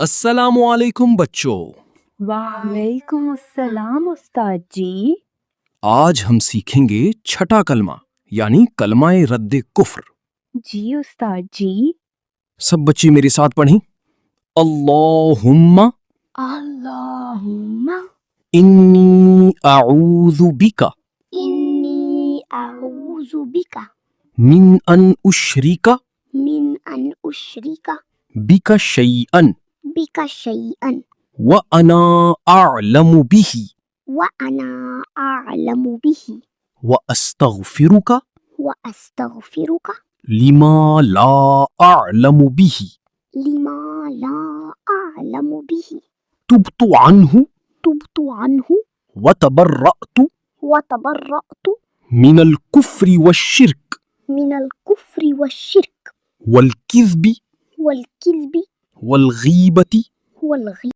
अस्सलामुअलैकुम बच्चों। वालेकुम अस्सलाम उस्ताद जी। आज हम सीखेंगे छठा कलमा यानी कलमाए रद्दे कुफ्र। जी उस्ताद जी। सब बच्चे मेरे साथ पढ़ें। अल्लाहुम्मा अल्लाहुम्मा इन्नी अऊज़ु बिका इन्नी अऊज़ु बिका मिन अन उश्रिका मिन अन उश्रिका बिका शैअन बिका शैअन व अना अअलमु बिही व अना अअलमु बिही व अस्तगफिरुका व अस्तगफिरुका लिमा ला अअलमु बिही लिमा ला अअलमु बिही तुब्तु अन्हु तुब्तु अन्हु व तबर्रअतु व तबर्रअतु मिनल कुफ्रि वश्शिर्क मिनल कुफ्रि वश्शिर्क वल किज़्बि वल किज़्बि वल गीबति वल